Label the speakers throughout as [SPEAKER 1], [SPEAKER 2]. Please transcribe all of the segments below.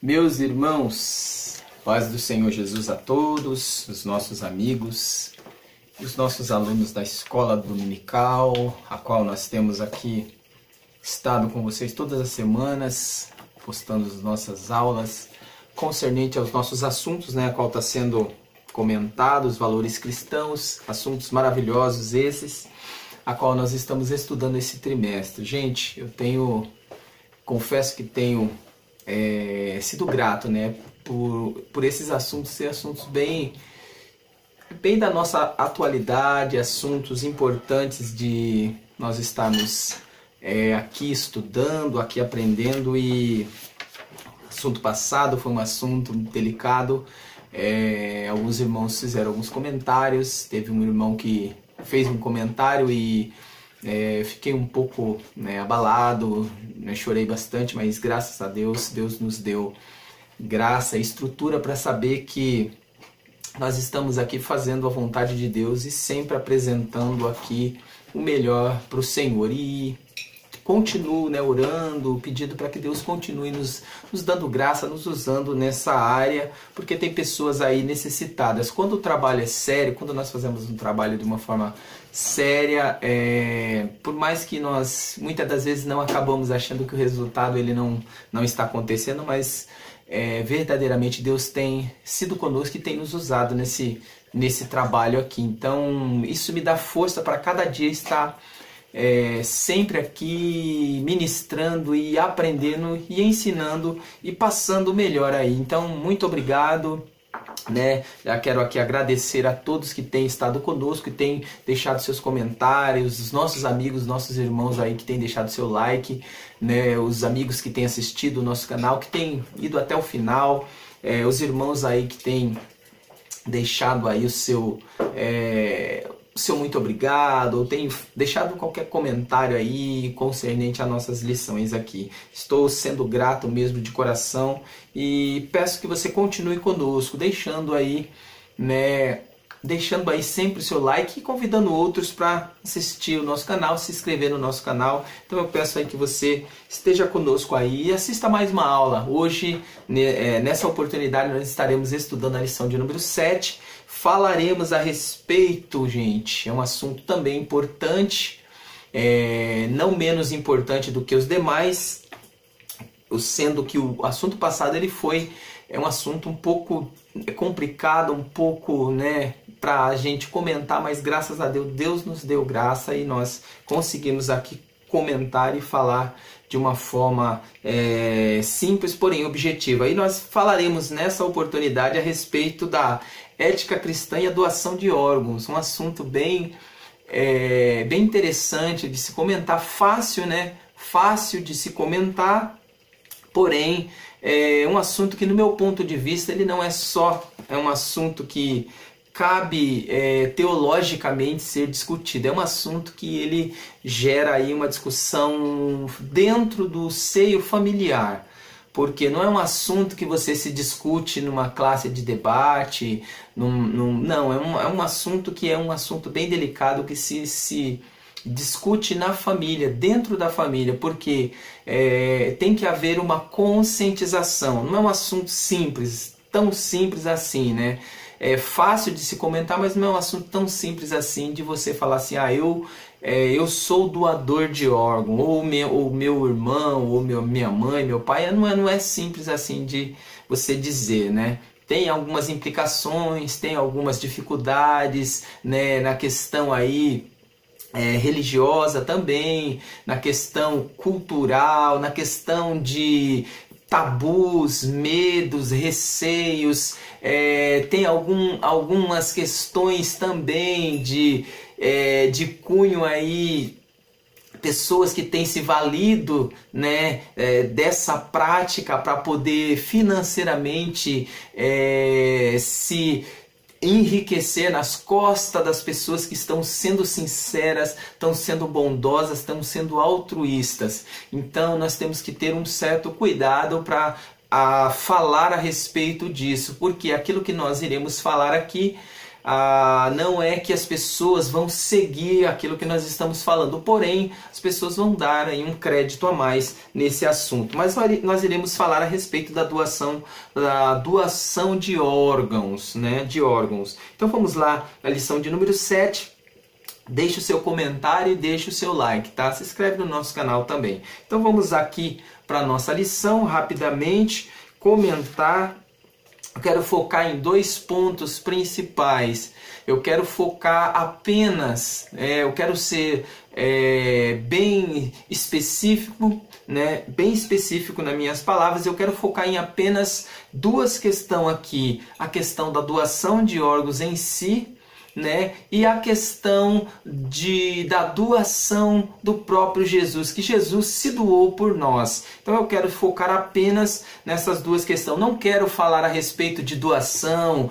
[SPEAKER 1] Meus irmãos, paz do Senhor Jesus a todos, os nossos amigos, os nossos alunos da escola dominical, a qual nós temos aqui estado com vocês todas as semanas, postando as nossas aulas concernente aos nossos assuntos, a qual está sendo comentado, os valores cristãos, assuntos maravilhosos esses, a qual nós estamos estudando esse trimestre. Gente, confesso que tenho sido grato, por esses assuntos ser assuntos bem da nossa atualidade, assuntos importantes de nós estarmos aqui estudando, aqui aprendendo. E assunto passado foi um assunto delicado, alguns irmãos fizeram alguns comentários, teve um irmão que fez um comentário e fiquei um pouco abalado, chorei bastante, mas graças a Deus, Deus nos deu graça e estrutura para saber que nós estamos aqui fazendo a vontade de Deus e sempre apresentando aqui o melhor para o Senhor. E continuo orando, pedindo para que Deus continue nos dando graça, nos usando nessa área, porque tem pessoas aí necessitadas. Quando o trabalho é sério, quando nós fazemos um trabalho de uma forma séria, por mais que nós muitas das vezes não acabamos achando que o resultado ele não está acontecendo, mas verdadeiramente Deus tem sido conosco e tem nos usado nesse trabalho aqui. Então isso me dá força para cada dia estar sempre aqui ministrando e aprendendo e ensinando e passando o melhor aí. Então muito obrigado, já quero aqui agradecer a todos que têm estado conosco, que têm deixado seus comentários, os nossos amigos, nossos irmãos aí que têm deixado seu like, os amigos que têm assistido o nosso canal, que têm ido até o final, os irmãos aí que têm deixado aí o seu muito obrigado, ou tenho deixado qualquer comentário aí concernente a nossas lições aqui. Estou sendo grato mesmo de coração e peço que você continue conosco, deixando aí sempre o seu like e convidando outros para assistir o nosso canal, se inscrever no nosso canal. Então eu peço aí que você esteja conosco aí e assista mais uma aula. Hoje, nessa oportunidade, nós estaremos estudando a lição de número 7. Falaremos a respeito, gente, é um assunto também importante, não menos importante do que os demais, sendo que o assunto passado ele é um assunto um pouco complicado, um pouco, para a gente comentar, mas graças a Deus, Deus nos deu graça e nós conseguimos aqui comentar e falar de uma forma simples, porém objetiva. E nós falaremos nessa oportunidade a respeito da ética cristã e a doação de órgãos, um assunto bem interessante de se comentar, fácil de se comentar, porém um assunto que no meu ponto de vista ele não é só um assunto que cabe teologicamente ser discutido, é um assunto que ele gera aí uma discussão dentro do seio familiar, porque não é um assunto que você se discute numa classe de debate, não, é um assunto que é um assunto bem delicado que se discute na família, dentro da família, porque tem que haver uma conscientização, não é um assunto simples, tão simples assim, É fácil de se comentar, mas não é um assunto tão simples assim de você falar assim, eu sou doador de órgão, ou meu irmão, ou minha mãe, meu pai, não é simples assim de você dizer, Tem algumas implicações, tem algumas dificuldades, na questão aí religiosa também, na questão cultural, na questão de tabus, medos, receios, tem algumas questões também de cunho aí, pessoas que têm se valido dessa prática para poder financeiramente se enriquecer nas costas das pessoas que estão sendo sinceras, estão sendo bondosas, estão sendo altruístas. Então nós temos que ter um certo cuidado para falar a respeito disso, porque aquilo que nós iremos falar aqui não é que as pessoas vão seguir aquilo que nós estamos falando, porém as pessoas vão dar aí um crédito a mais nesse assunto. Mas nós iremos falar a respeito da doação de órgãos, né? De órgãos. Então vamos lá, a lição de número 7. Deixe o seu comentário e deixe o seu like, tá? Se inscreve no nosso canal também. Então vamos aqui para a nossa lição, rapidamente, comentar. Eu quero focar em 2 pontos principais. Eu quero focar apenas, eu quero ser bem específico, né? Bem específico nas minhas palavras. Eu quero focar em apenas 2 questões aqui. A questão da doação de órgãos em si, né? E a questão da doação do próprio Jesus, que Jesus se doou por nós. Então eu quero focar apenas nessas 2 questões. Não quero falar a respeito de doação,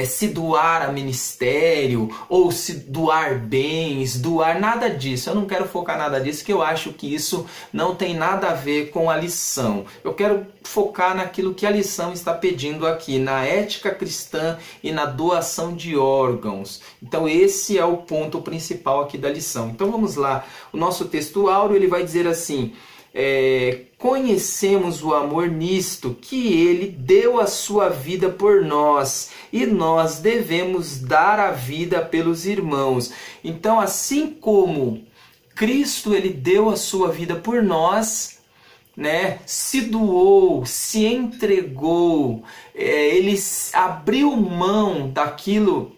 [SPEAKER 1] se doar a ministério, ou se doar bens, doar nada disso. Eu não quero focar nada disso, que eu acho que isso não tem nada a ver com a lição. Eu quero focar naquilo que a lição está pedindo aqui, na ética cristã e na doação de órgãos. Então esse é o ponto principal aqui da lição. Então vamos lá, o nosso texto áureo ele vai dizer assim: conhecemos o amor nisto, que ele deu a sua vida por nós, e nós devemos dar a vida pelos irmãos. Então, assim como Cristo ele deu a sua vida por nós, né, se doou, se entregou, ele abriu mão daquilo.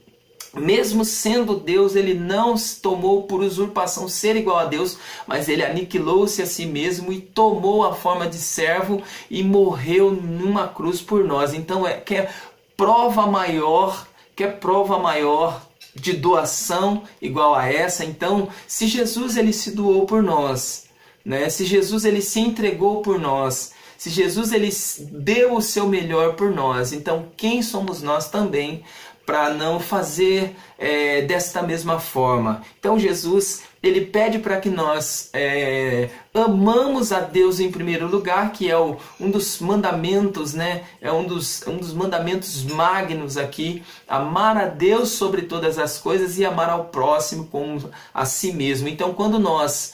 [SPEAKER 1] Mesmo sendo Deus, ele não tomou por usurpação ser igual a Deus, mas ele aniquilou-se a si mesmo e tomou a forma de servo e morreu numa cruz por nós. Então, quer prova maior de doação igual a essa? Então, se Jesus ele se doou por nós, né? Se Jesus ele se entregou por nós, se Jesus ele deu o seu melhor por nós, então quem somos nós também para não fazer desta mesma forma? Então Jesus ele pede para que nós amamos a Deus em primeiro lugar, que é um dos mandamentos, né? É um dos mandamentos magnos aqui, amar a Deus sobre todas as coisas e amar ao próximo como a si mesmo. Então quando nós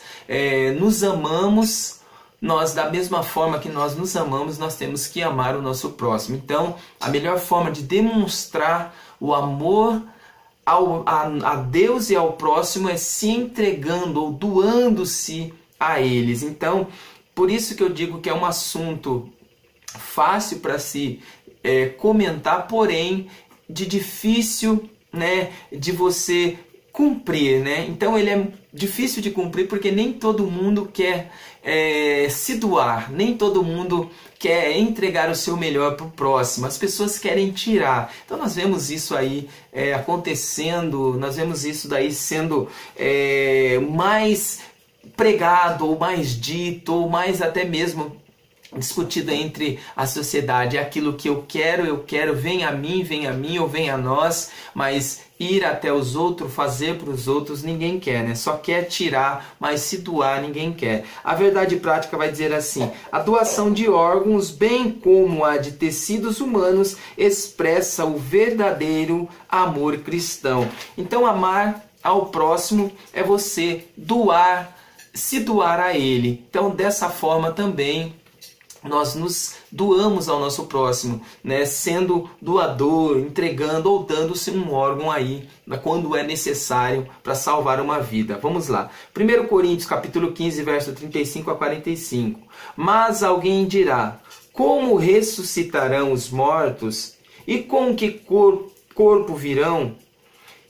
[SPEAKER 1] nos amamos, nós, da mesma forma que nós nos amamos, nós temos que amar o nosso próximo. Então a melhor forma de demonstrar o amor a Deus e ao próximo é se entregando ou doando-se a eles. Então, por isso que eu digo que é um assunto fácil para se comentar, porém de difícil, né, de você cumprir, né? Então ele é difícil de cumprir porque nem todo mundo quer se doar, nem todo mundo quer entregar o seu melhor para o próximo. As pessoas querem tirar. Então nós vemos isso aí acontecendo, nós vemos isso daí sendo mais pregado, ou mais dito, ou mais até mesmo discutido entre a sociedade. Aquilo que eu quero, vem a mim, ou vem a nós, mas ir até os outros, fazer para os outros, ninguém quer, né? Só quer tirar, mas se doar ninguém quer. A verdade prática vai dizer assim: a doação de órgãos, bem como a de tecidos humanos, expressa o verdadeiro amor cristão. Então amar ao próximo é você se doar a ele. Então dessa forma também nós nos doamos ao nosso próximo, né? Sendo doador, entregando ou dando-se um órgão aí, quando é necessário para salvar uma vida. Vamos lá. 1 Coríntios capítulo 15, verso 35 a 45. Mas alguém dirá: como ressuscitarão os mortos? E com que corpo virão?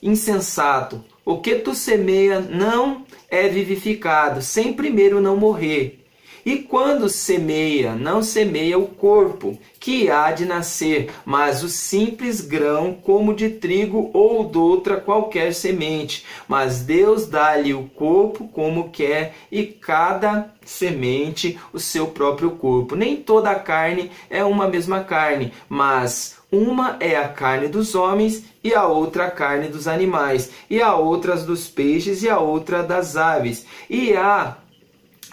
[SPEAKER 1] Insensato, o que tu semeia não é vivificado, sem primeiro não morrer. E quando semeia, não semeia o corpo, que há de nascer, mas o simples grão, como de trigo ou de outra qualquer semente. Mas Deus dá-lhe o corpo como quer, e cada semente o seu próprio corpo. Nem toda a carne é uma mesma carne, mas uma é a carne dos homens, e a outra a carne dos animais, e a outra dos peixes, e a outra das aves. E há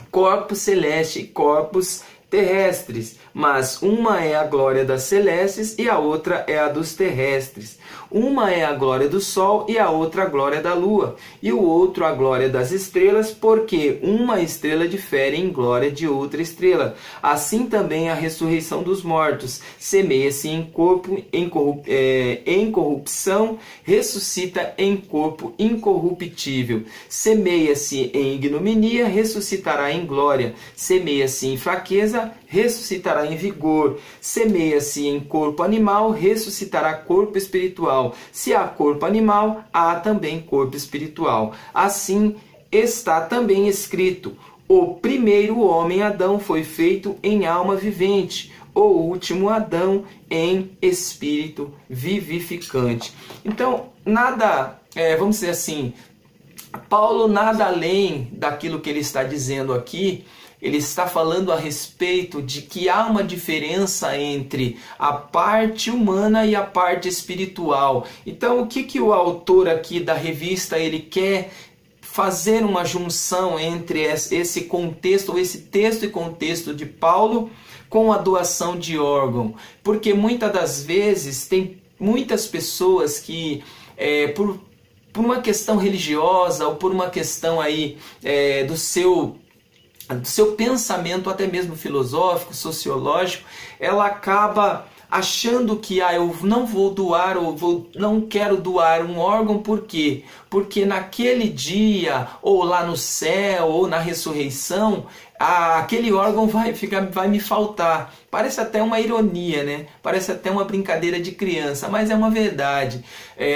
[SPEAKER 1] corpos celestes e corpos terrestres, mas uma é a glória das celestes e a outra é a dos terrestres. Uma é a glória do sol e a outra a glória da lua, e o outro a glória das estrelas, porque uma estrela difere em glória de outra estrela. Assim também a ressurreição dos mortos. Semeia-se em corpo em corrupção, ressuscita em corpo incorruptível. Semeia-se em ignominia, ressuscitará em glória. Semeia-se em fraqueza, ressuscitará em vigor. Semeia-se em corpo animal, ressuscitará corpo espiritual. Se há corpo animal, há também corpo espiritual. Assim está também escrito: o primeiro homem Adão foi feito em alma vivente, o último Adão em espírito vivificante. Então, nada, vamos dizer assim, Paulo nada além daquilo que ele está dizendo aqui. Ele está falando a respeito de que há uma diferença entre a parte humana e a parte espiritual. Então, o que o autor aqui da revista ele quer fazer uma junção entre esse contexto, ou esse texto e contexto de Paulo com a doação de órgão? Porque muitas das vezes tem muitas pessoas que, por uma questão religiosa ou por uma questão aí do seu pensamento, até mesmo filosófico, sociológico, ela acaba achando que eu não vou doar ou não quero doar um órgão. Por quê? Porque naquele dia, ou lá no céu, ou na ressurreição, aquele órgão vai me faltar. Parece até uma ironia, né? Parece até uma brincadeira de criança, mas é uma verdade.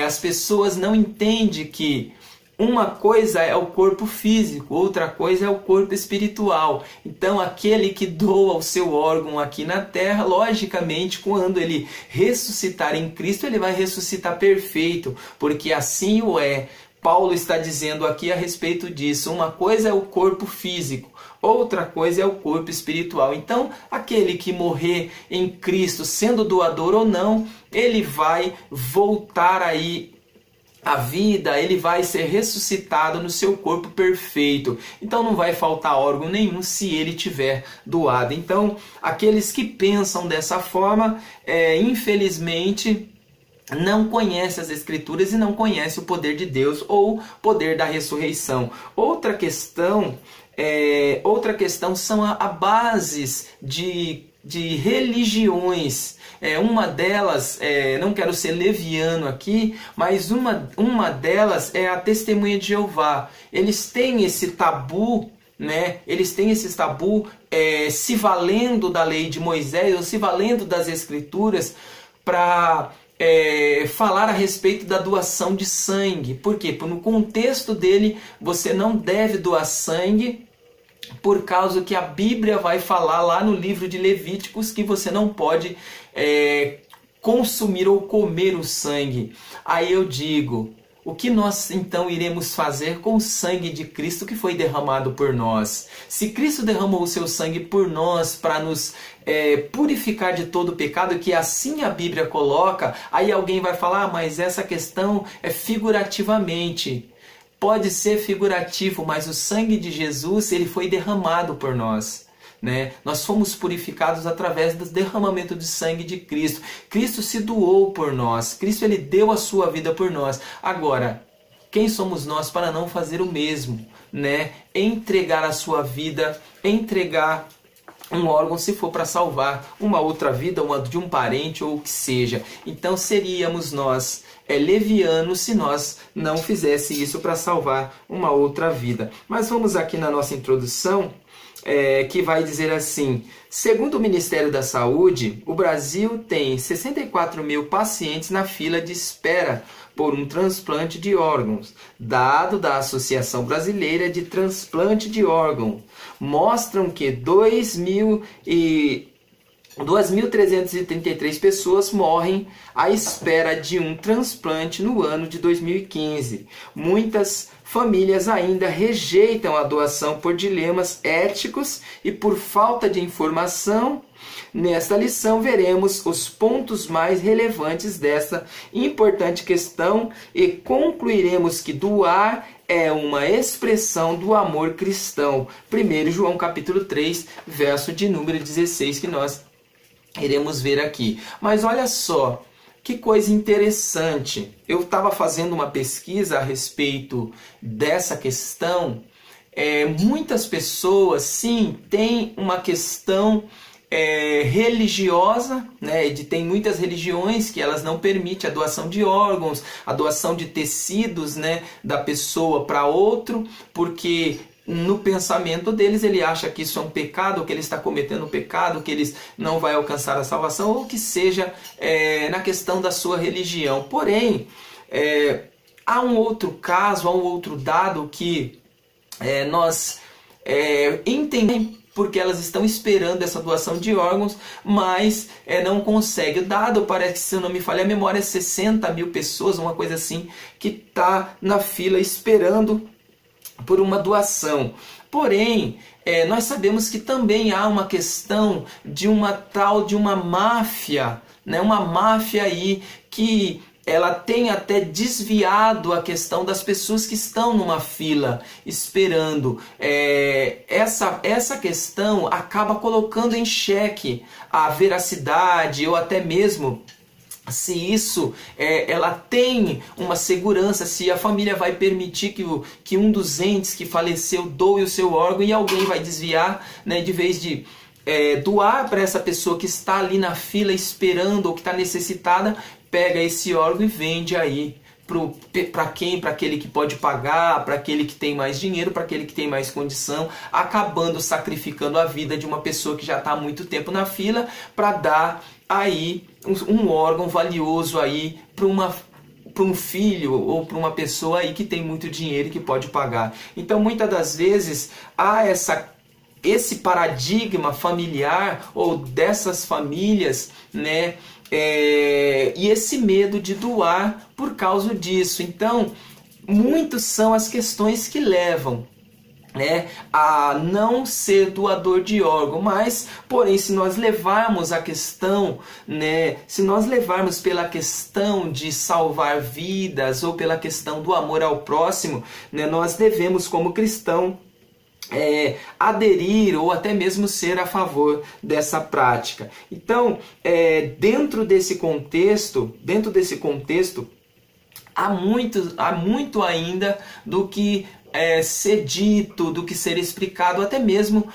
[SPEAKER 1] As pessoas não entendem que uma coisa é o corpo físico, outra coisa é o corpo espiritual. Então, aquele que doa o seu órgão aqui na terra, logicamente, quando ele ressuscitar em Cristo, ele vai ressuscitar perfeito, porque assim o é. Paulo está dizendo aqui a respeito disso. Uma coisa é o corpo físico, outra coisa é o corpo espiritual. Então, aquele que morrer em Cristo, sendo doador ou não, ele vai voltar aí a vida, ele vai ser ressuscitado no seu corpo perfeito. Então não vai faltar órgão nenhum se ele tiver doado. Então, aqueles que pensam dessa forma, infelizmente, não conhecem as Escrituras e não conhecem o poder de Deus ou poder da ressurreição. Outra questão são a bases de religiões. Uma delas, não quero ser leviano aqui, mas uma delas é a Testemunha de Jeová. Eles têm esse tabu, né? Eles têm esse tabu se valendo da lei de Moisés ou se valendo das Escrituras para falar a respeito da doação de sangue. Por quê? Porque no contexto dele, você não deve doar sangue, por causa que a Bíblia vai falar lá no livro de Levíticos que você não pode consumir ou comer o sangue. Aí eu digo, o que nós então iremos fazer com o sangue de Cristo que foi derramado por nós? Se Cristo derramou o seu sangue por nós para nos purificar de todo o pecado, que assim a Bíblia coloca, aí alguém vai falar, mas essa questão é figurativamente. Pode ser figurativo, mas o sangue de Jesus ele foi derramado por nós, né? Nós fomos purificados através do derramamento de sangue de Cristo. Cristo se doou por nós. Cristo ele deu a sua vida por nós. Agora, quem somos nós para não fazer o mesmo, né? Entregar a sua vida, entregar um órgão se for para salvar uma outra vida, uma de um parente ou o que seja. Então seríamos nós levianos se nós não fizesse isso para salvar uma outra vida. Mas vamos aqui na nossa introdução, que vai dizer assim: segundo o Ministério da Saúde, o Brasil tem 64 mil pacientes na fila de espera por um transplante de órgãos. Dado da Associação Brasileira de Transplante de Órgãos mostram que 2.333 pessoas morrem à espera de um transplante no ano de 2015. Muitas famílias ainda rejeitam a doação por dilemas éticos e por falta de informação. Nesta lição veremos os pontos mais relevantes dessa importante questão e concluiremos que doar é uma expressão do amor cristão. 1 João capítulo 3, verso de número 16, que nós iremos ver aqui. Mas olha só, que coisa interessante. Eu estava fazendo uma pesquisa a respeito dessa questão. Muitas pessoas, sim, têm uma questão religiosa, né? Tem muitas religiões que elas não permitem a doação de órgãos, a doação de tecidos, né, da pessoa para outro, porque no pensamento deles ele acha que isso é um pecado, que ele está cometendo um pecado, que eles não vai alcançar a salvação, ou que seja na questão da sua religião. Porém, há um outro caso, há um outro dado que nós entendemos, porque elas estão esperando essa doação de órgãos, mas não consegue. O dado, parece que, se eu não me falha a memória, 60 mil pessoas, uma coisa assim, que está na fila esperando por uma doação. Porém, nós sabemos que também há uma questão de uma tal de uma máfia, né? Uma máfia aí que ela tem até desviado a questão das pessoas que estão numa fila esperando. Essa questão acaba colocando em xeque a veracidade ou até mesmo se isso ela tem uma segurança, se a família vai permitir que um dos entes que faleceu doe o seu órgão e alguém vai desviar, né, de vez de doar para essa pessoa que está ali na fila esperando ou que está necessitada, pega esse órgão e vende aí para quem? Para aquele que pode pagar, para aquele que tem mais dinheiro, para aquele que tem mais condição, acabando sacrificando a vida de uma pessoa que já está há muito tempo na fila para dar aí um órgão valioso aí para um filho ou para uma pessoa aí que tem muito dinheiro e que pode pagar. Então, muitas das vezes há esse paradigma familiar ou dessas famílias, né? E esse medo de doar por causa disso. Então, muitas são as questões que levam, né, a não ser doador de órgão. Mas, porém, se nós levarmos a questão, né, se nós levarmos pela questão de salvar vidas ou pela questão do amor ao próximo, né, nós devemos, como cristão, aderir ou até mesmo ser a favor dessa prática. Então, dentro desse contexto, há muito ainda do que ser dito, do que ser explicado, até mesmo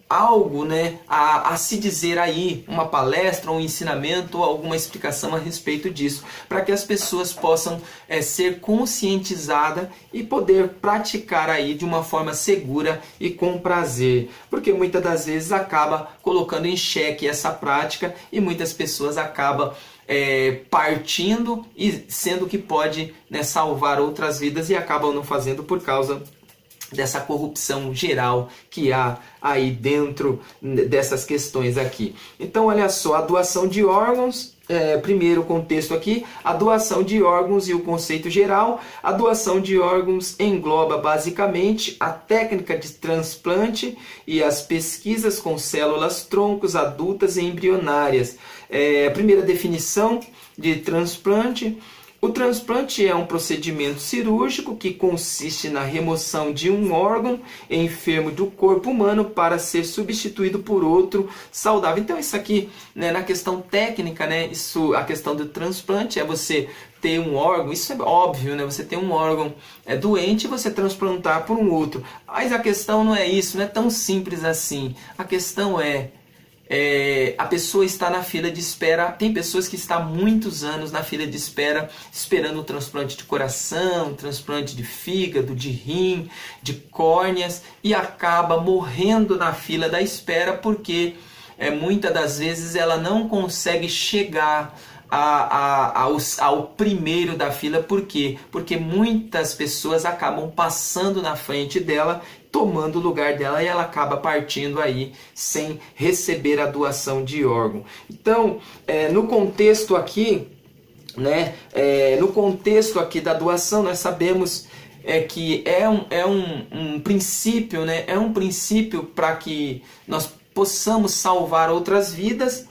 [SPEAKER 1] algo, né, a se dizer aí, uma palestra, um ensinamento ou alguma explicação a respeito disso, para que as pessoas possam ser conscientizadas e poder praticar aí de uma forma segura e com prazer, porque muitas das vezes acaba colocando em xeque essa prática e muitas pessoas acabam partindo e sendo que pode, né, salvar outras vidas e acabam não fazendo por causa dessa corrupção geral que há aí dentro dessas questões aqui. Então, olha só, a doação de órgãos, primeiro contexto aqui, a doação de órgãos e o conceito geral. A doação de órgãos engloba basicamente a técnica de transplante e as pesquisas com células troncos adultas e embrionárias. A primeira definição de transplante: o transplante é um procedimento cirúrgico que consiste na remoção de um órgão enfermo do corpo humano para ser substituído por outro saudável. Então, isso aqui, né, na questão técnica, né, a questão do transplante é você ter um órgão, isso é óbvio, né? Você tem um órgão doente e você transplantar por um outro. Mas a questão não é isso, não é tão simples assim. A questão a pessoa está na fila de espera. Tem pessoas que estão há muitos anos na fila de espera, esperando o transplante de coração, transplante de fígado, de rim, de córneas, e acaba morrendo na fila da espera porque muitas das vezes ela não consegue chegar ao primeiro da fila. Por quê? Porque muitas pessoas acabam passando na frente dela, tomando o lugar dela, e ela acaba partindo aí sem receber a doação de órgão. Então, no contexto aqui, né, no contexto aqui da doação, nós sabemos que um princípio, né? É um princípio para que nós possamos salvar outras vidas,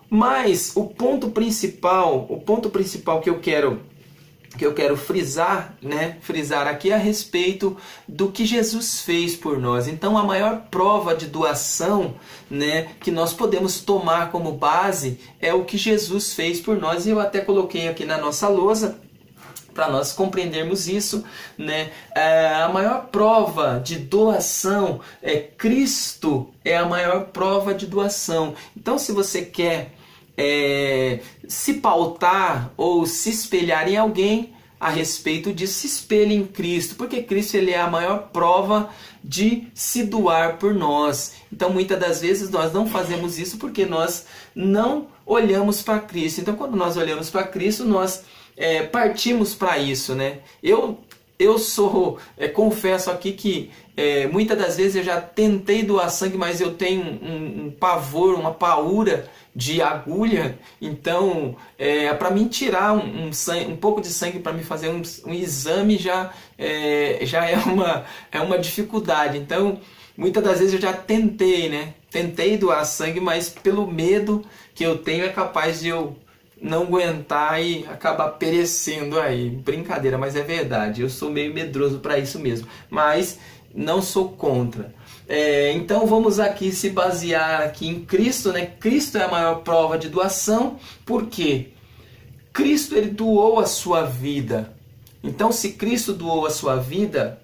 [SPEAKER 1] mas o ponto principal que eu quero frisar, né? Frisar aqui a respeito do que Jesus fez por nós. Então, a maior prova de doação, né, que nós podemos tomar como base é o que Jesus fez por nós. E eu até coloquei aqui na nossa lousa para nós compreendermos isso, né? A maior prova de doação é Cristo, é a maior prova de doação. Então, se você quer se pautar ou se espelhar em alguém a respeito disso, se espelhe em Cristo, porque Cristo ele é a maior prova de se doar por nós. Então, muitas das vezes nós não fazemos isso porque nós não olhamos para Cristo. Então, quando nós olhamos para Cristo, nós partimos para isso, né? Eu confesso aqui que muitas das vezes eu já tentei doar sangue, mas eu tenho um pavor, uma paura de agulha. Então, para mim tirar um pouco de sangue para me fazer um exame já é uma dificuldade. Então, muitas das vezes eu já tentei, né? Tentei doar sangue, mas pelo medo que eu tenho é capaz de eu não aguentar e acabar perecendo aí. Brincadeira, mas é verdade. Eu sou meio medroso para isso mesmo. Mas não sou contra. Então vamos aqui se basear aqui em Cristo, né? Cristo é a maior prova de doação. Por quê? Cristo ele doou a sua vida. Então, se Cristo doou a sua vida,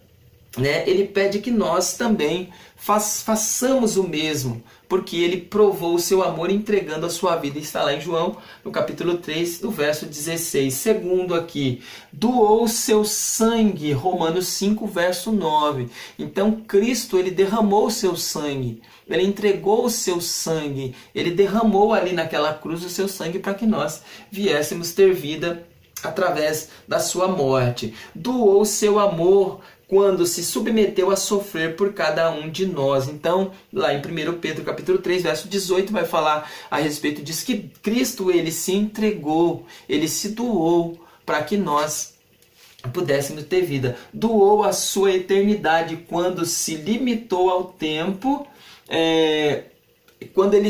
[SPEAKER 1] né, ele pede que nós também façamos o mesmo, porque ele provou o seu amor entregando a sua vida. Está lá em João, no capítulo 3, do verso 16. Segundo aqui, doou o seu sangue, Romanos 5, verso 9. Então, Cristo, ele derramou o seu sangue, ele entregou o seu sangue, ele derramou ali naquela cruz o seu sangue para que nós viéssemos ter vida através da sua morte. Doou o seu amor quando se submeteu a sofrer por cada um de nós. Então, lá em 1 Pedro capítulo 3, verso 18, vai falar a respeito disso, que Cristo ele se entregou, ele se doou para que nós pudéssemos ter vida. Doou a sua eternidade quando se limitou ao tempo, quando ele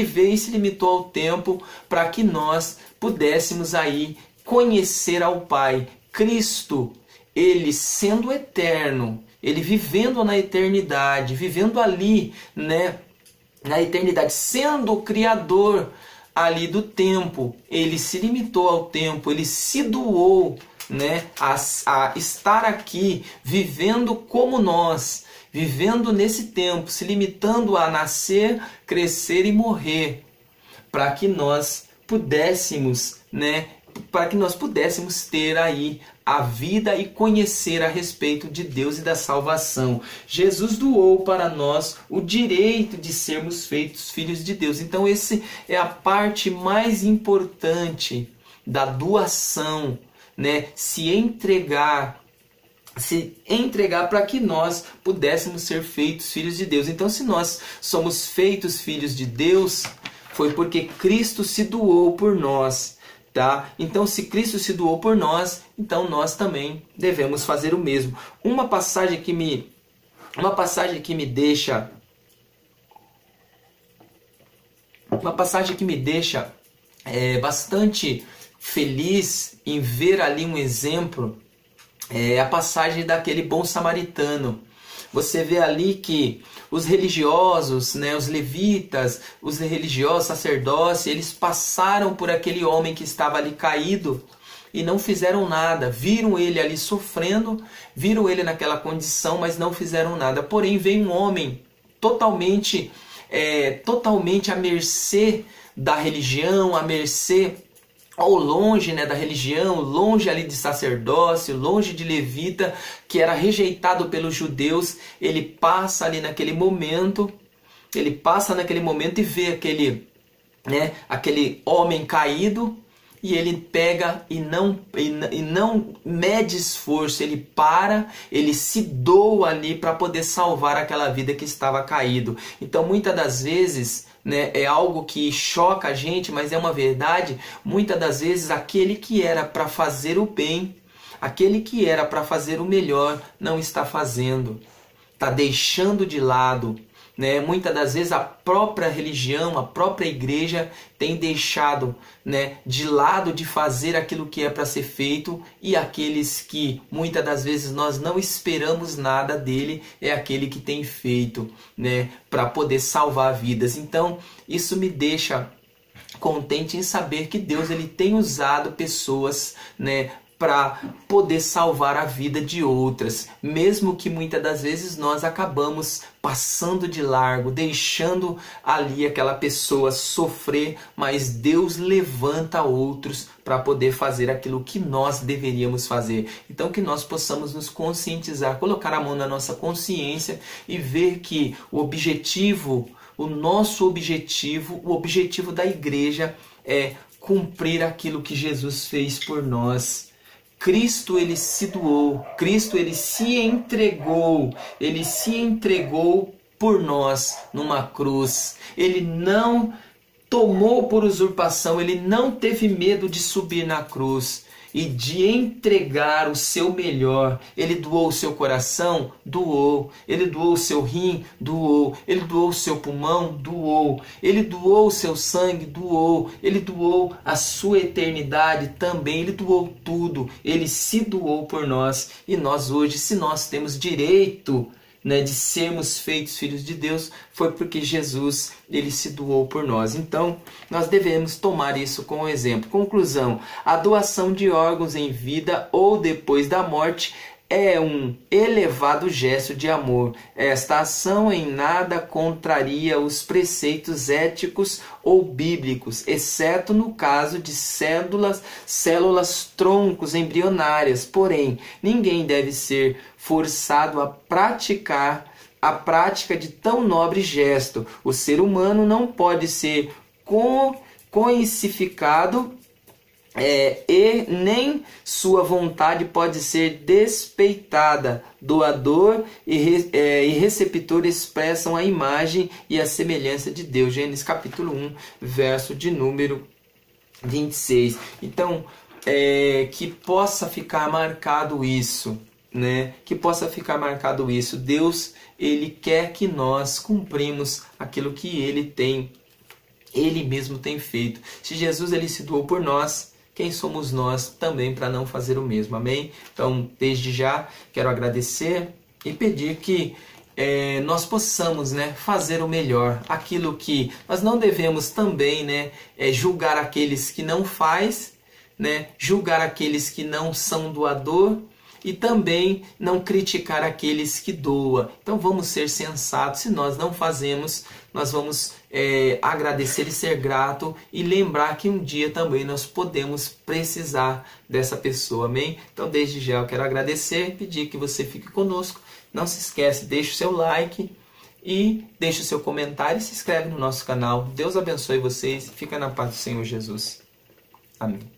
[SPEAKER 1] veio e se limitou ao tempo para que nós pudéssemos aí conhecer ao Pai. Cristo, ele sendo eterno, ele vivendo na eternidade, vivendo ali, né, na eternidade, sendo o Criador ali do tempo, ele se limitou ao tempo, ele se doou, né, a estar aqui, vivendo como nós, vivendo nesse tempo, se limitando a nascer, crescer e morrer, para que nós pudéssemos, né, para que nós pudéssemos ter aí a vida e conhecer a respeito de Deus e da salvação. Jesus doou para nós o direito de sermos feitos filhos de Deus. Então essa é a parte mais importante da doação, né? Se entregar para que nós pudéssemos ser feitos filhos de Deus. Então, se nós somos feitos filhos de Deus, foi porque Cristo se doou por nós. Tá? Então, se Cristo se doou por nós, então nós também devemos fazer o mesmo. Uma passagem que me deixa bastante feliz em ver ali um exemplo é a passagem daquele bom samaritano. Você vê ali que os religiosos, né, os levitas, os religiosos, sacerdotes, eles passaram por aquele homem que estava ali caído e não fizeram nada. Viram ele ali sofrendo, viram ele naquela condição, mas não fizeram nada. Porém, veio um homem totalmente à mercê da religião, à mercê ao longe, né, da religião, longe ali de sacerdócio, longe de levita, que era rejeitado pelos judeus. Ele passa ali naquele momento, e vê aquele homem caído, e ele pega e não mede esforço, ele se doa ali para poder salvar aquela vida que estava caído. Então, muitas das vezes, né, é algo que choca a gente, mas é uma verdade. Muitas das vezes aquele que era para fazer o bem, Aquele que era para fazer o melhor não está fazendo, está deixando de lado, né? Muitas das vezes a própria religião, a própria igreja tem deixado, né, de lado de fazer aquilo que é para ser feito, e aqueles que muitas das vezes nós não esperamos nada dele é aquele que tem feito, né, para poder salvar vidas. Então isso me deixa contente em saber que Deus ele tem usado pessoas, né, para poder salvar a vida de outras, mesmo que muitas das vezes nós acabamos passando de largo, deixando ali aquela pessoa sofrer, mas Deus levanta outros para poder fazer aquilo que nós deveríamos fazer. Então que nós possamos nos conscientizar, colocar a mão na nossa consciência e ver que o objetivo, o nosso objetivo, o objetivo da igreja é cumprir aquilo que Jesus fez por nós. Cristo ele se doou, Cristo ele se entregou por nós numa cruz. Ele não tomou por usurpação, ele não teve medo de subir na cruz e de entregar o seu melhor. Ele doou o seu coração? Doou. Ele doou o seu rim? Doou. Ele doou o seu pulmão? Doou. Ele doou o seu sangue? Doou. Ele doou a sua eternidade também. Ele doou tudo. Ele se doou por nós. E nós hoje, se nós temos direito, né, de sermos feitos filhos de Deus, foi porque Jesus ele se doou por nós. Então nós devemos tomar isso como exemplo. Conclusão: a doação de órgãos em vida ou depois da morte é um elevado gesto de amor. Esta ação em nada contraria os preceitos éticos ou bíblicos, exceto no caso de células troncos embrionárias. Porém, ninguém deve ser forçado a praticar a prática de tão nobre gesto. O ser humano não pode ser coisificado e nem sua vontade pode ser despeitada. Doador e receptor expressam a imagem e a semelhança de Deus. Gênesis capítulo 1, verso de número 26. Então, que possa ficar marcado isso, né? Que possa ficar marcado isso. Deus, ele quer que nós cumprimos aquilo que ele mesmo tem feito. Se Jesus ele se doou por nós, quem somos nós também para não fazer o mesmo? Amém? Então, desde já, quero agradecer e pedir que nós possamos, né, fazer o melhor. Aquilo que nós não devemos também, né, julgar aqueles que não faz, né, julgar aqueles que não são doador, e também não criticar aqueles que doam. Então vamos ser sensatos. Se nós não fazemos, nós vamos agradecer e ser grato e lembrar que um dia também nós podemos precisar dessa pessoa. Amém? Então desde já eu quero agradecer e pedir que você fique conosco. Não se esquece, deixe o seu like e deixe o seu comentário e se inscreve no nosso canal. Deus abençoe vocês. Fica na paz do Senhor Jesus. Amém.